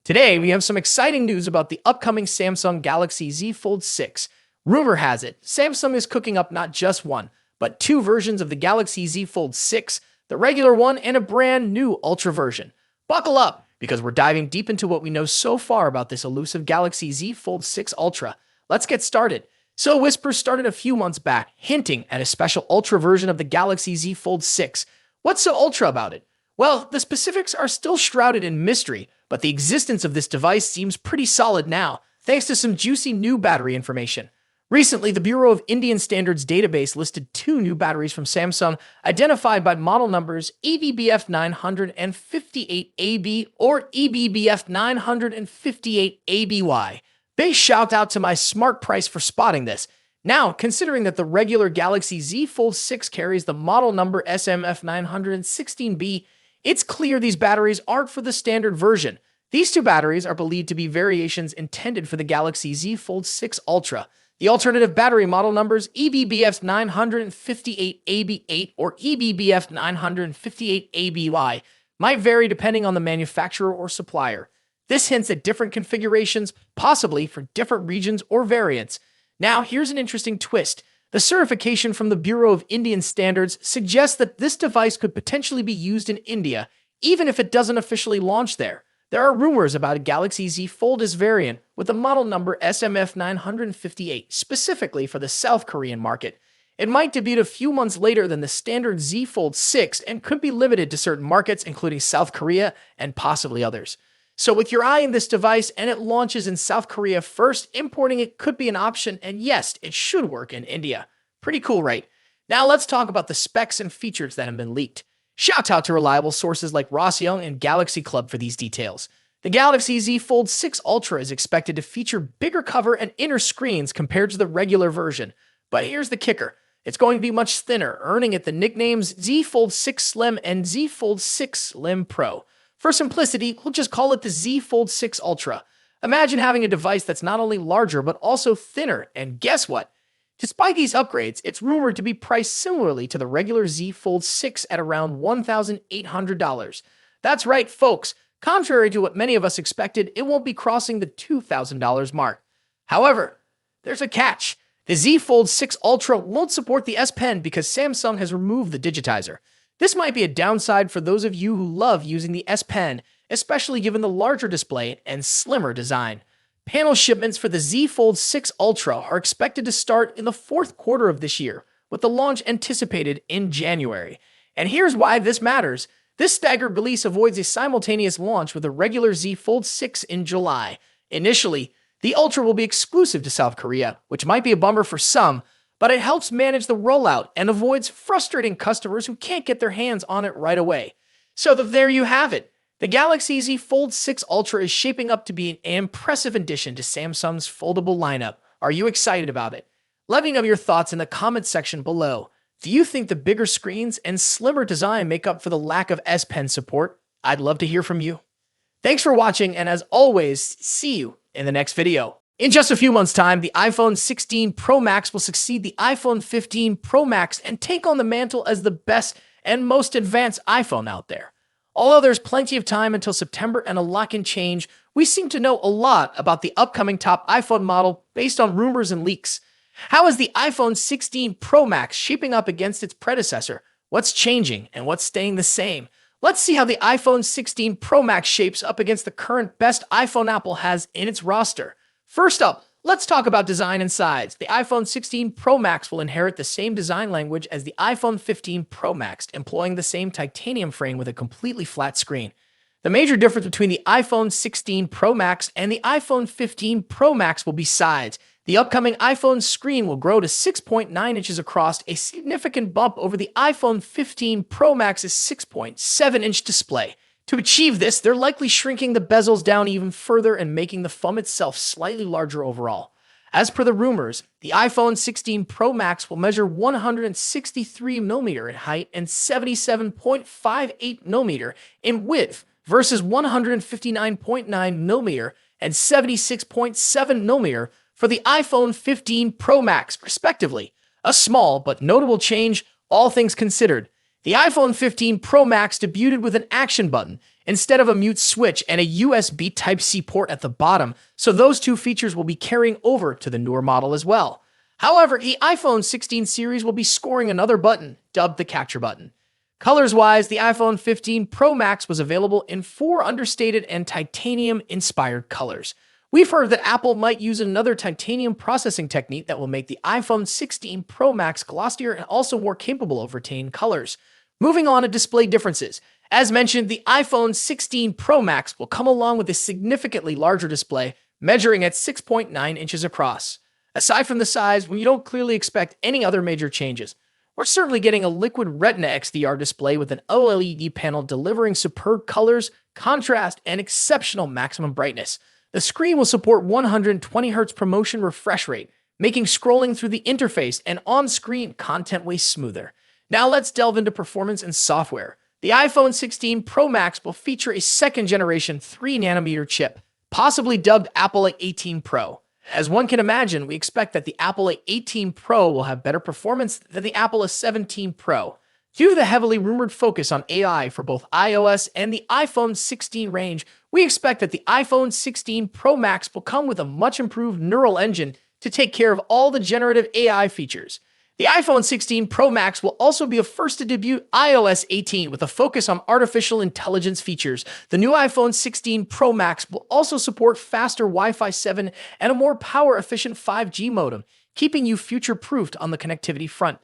Today, we have some exciting news about the upcoming Samsung Galaxy Z Fold 6. Rumor has it, Samsung is cooking up not just one, but two versions of the Galaxy Z Fold 6, the regular one and a brand new Ultra version. Buckle up, because we're diving deep into what we know so far about this elusive Galaxy Z Fold 6 Ultra. Let's get started. So whispers started a few months back, hinting at a special Ultra version of the Galaxy Z Fold 6. What's so Ultra about it? Well, the specifics are still shrouded in mystery, but the existence of this device seems pretty solid now, thanks to some juicy new battery information. Recently, the Bureau of Indian Standards database listed two new batteries from Samsung, identified by model numbers EBBF958AB or EBBF958ABY. Big shout out to my smart price for spotting this. Now, considering that the regular Galaxy Z Fold 6 carries the model number SMF916B, it's clear these batteries aren't for the standard version. These two batteries are believed to be variations intended for the Galaxy Z Fold 6 Ultra. The alternative battery model numbers EBBF958AB8 or EBBF958ABY might vary depending on the manufacturer or supplier. This hints at different configurations, possibly for different regions or variants. Now, here's an interesting twist. The certification from the Bureau of Indian Standards suggests that this device could potentially be used in India, even if it doesn't officially launch there. There are rumors about a Galaxy Z Fold S variant with the model number SMF958, specifically for the South Korean market. It might debut a few months later than the standard Z Fold 6 and could be limited to certain markets, including South Korea and possibly others. So with your eye on this device and it launches in South Korea first, importing it could be an option, and yes, it should work in India. Pretty cool, right? Now let's talk about the specs and features that have been leaked. Shout out to reliable sources like Ross Young and Galaxy Club for these details. The Galaxy Z Fold 6 Ultra is expected to feature bigger cover and inner screens compared to the regular version. But here's the kicker. It's going to be much thinner, earning it the nicknames Z Fold 6 Slim and Z Fold 6 Slim Pro. For simplicity, we'll just call it the Z Fold 6 Ultra. Imagine having a device that's not only larger, but also thinner, and guess what? Despite these upgrades, it's rumored to be priced similarly to the regular Z Fold 6 at around $1,800. That's right, folks. Contrary to what many of us expected, it won't be crossing the $2,000 mark. However, there's a catch. The Z Fold 6 Ultra won't support the S Pen because Samsung has removed the digitizer. This might be a downside for those of you who love using the S Pen, especially given the larger display and slimmer design. Panel shipments for the Z Fold 6 Ultra are expected to start in the fourth quarter of this year, with the launch anticipated in January. And here's why this matters. This staggered release avoids a simultaneous launch with the regular Z Fold 6 in July. Initially, the Ultra will be exclusive to South Korea, which might be a bummer for some, but it helps manage the rollout and avoids frustrating customers who can't get their hands on it right away. So there you have it. The Galaxy Z Fold 6 Ultra is shaping up to be an impressive addition to Samsung's foldable lineup. Are you excited about it? Let me know your thoughts in the comments section below. Do you think the bigger screens and slimmer design make up for the lack of S Pen support? I'd love to hear from you. Thanks for watching, and as always, see you in the next video. In just a few months' time, the iPhone 16 Pro Max will succeed the iPhone 15 Pro Max and take on the mantle as the best and most advanced iPhone out there. Although there's plenty of time until September and a lot can change, we seem to know a lot about the upcoming top iPhone model based on rumors and leaks. How is the iPhone 16 Pro Max shaping up against its predecessor? What's changing and what's staying the same? Let's see how the iPhone 16 Pro Max shapes up against the current best iPhone Apple has in its roster. First up, let's talk about design and size. The iPhone 16 Pro Max will inherit the same design language as the iPhone 15 Pro Max, employing the same titanium frame with a completely flat screen. The major difference between the iPhone 16 Pro Max and the iPhone 15 Pro Max will be size. The upcoming iPhone screen will grow to 6.9 inches across, a significant bump over the iPhone 15 Pro Max's 6.7-inch display. To achieve this, they're likely shrinking the bezels down even further and making the phone itself slightly larger overall. As per the rumors, the iPhone 16 Pro Max will measure 163mm in height and 77.58mm in width versus 159.9mm and 76.7mm for the iPhone 15 Pro Max, respectively. A small but notable change, all things considered. The iPhone 15 Pro Max debuted with an action button. instead of a mute switch and a USB Type-C port at the bottom, so those two features will be carrying over to the newer model as well. However, the iPhone 16 series will be scoring another button, dubbed the Capture button. Colors-wise, the iPhone 15 Pro Max was available in 4 understated and titanium-inspired colors. We've heard that Apple might use another titanium processing technique that will make the iPhone 16 Pro Max glossier and also more capable of retaining colors. Moving on to display differences. As mentioned, the iPhone 16 Pro Max will come along with a significantly larger display, measuring at 6.9 inches across. Aside from the size, we don't clearly expect any other major changes. We're certainly getting a liquid Retina XDR display with an OLED panel delivering superb colors, contrast, and exceptional maximum brightness. The screen will support 120Hz ProMotion refresh rate, making scrolling through the interface and on-screen content way smoother. Now let's delve into performance and software. The iPhone 16 Pro Max will feature a second-generation 3nm chip, possibly dubbed Apple A18 Pro. As one can imagine, we expect that the Apple A18 Pro will have better performance than the Apple A17 Pro. Due to the heavily rumored focus on AI for both iOS and the iPhone 16 range, we expect that the iPhone 16 Pro Max will come with a much improved neural engine to take care of all the generative AI features. The iPhone 16 Pro Max will also be a first to debut iOS 18 with a focus on artificial intelligence features. The new iPhone 16 Pro Max will also support faster Wi-Fi 7 and a more power-efficient 5G modem, keeping you future-proofed on the connectivity front.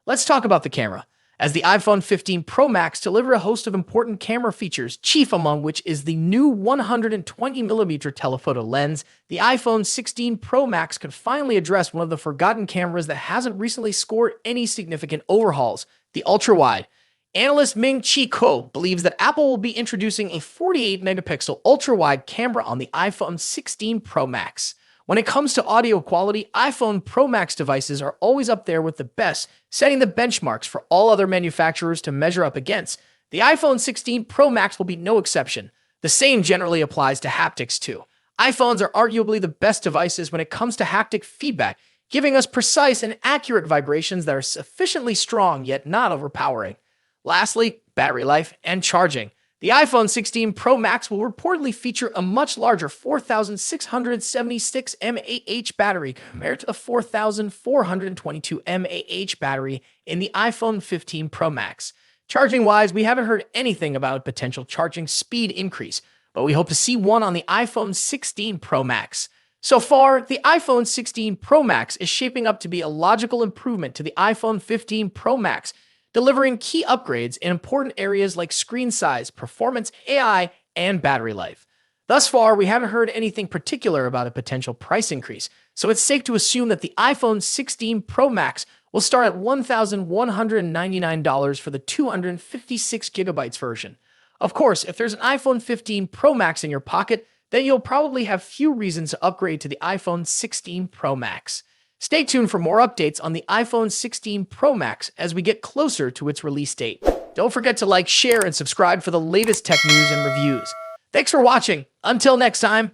Let's talk about the camera. As the iPhone 15 Pro Max delivers a host of important camera features, chief among which is the new 120mm telephoto lens, the iPhone 16 Pro Max could finally address one of the forgotten cameras that hasn't recently scored any significant overhauls, the ultra-wide. Analyst Ming-Chi Kuo believes that Apple will be introducing a 48-megapixel ultra-wide camera on the iPhone 16 Pro Max. When it comes to audio quality, iPhone Pro Max devices are always up there with the best, setting the benchmarks for all other manufacturers to measure up against. The iPhone 16 Pro Max will be no exception. The same generally applies to haptics too. iPhones are arguably the best devices when it comes to haptic feedback, giving us precise and accurate vibrations that are sufficiently strong yet not overpowering. Lastly, battery life and charging. The iPhone 16 Pro Max will reportedly feature a much larger 4,676 mAh battery compared to the 4,422 mAh battery in the iPhone 15 Pro Max. Charging-wise, we haven't heard anything about a potential charging speed increase, but we hope to see one on the iPhone 16 Pro Max. So far, the iPhone 16 Pro Max is shaping up to be a logical improvement to the iPhone 15 Pro Max, delivering key upgrades in important areas like screen size, performance, AI, and battery life. Thus far, we haven't heard anything particular about a potential price increase, so it's safe to assume that the iPhone 16 Pro Max will start at $1,199 for the 256GB version. Of course, if there's an iPhone 15 Pro Max in your pocket, then you'll probably have few reasons to upgrade to the iPhone 16 Pro Max. Stay tuned for more updates on the iPhone 16 Pro Max as we get closer to its release date. Don't forget to like, share, and subscribe for the latest tech news and reviews. Thanks for watching. Until next time.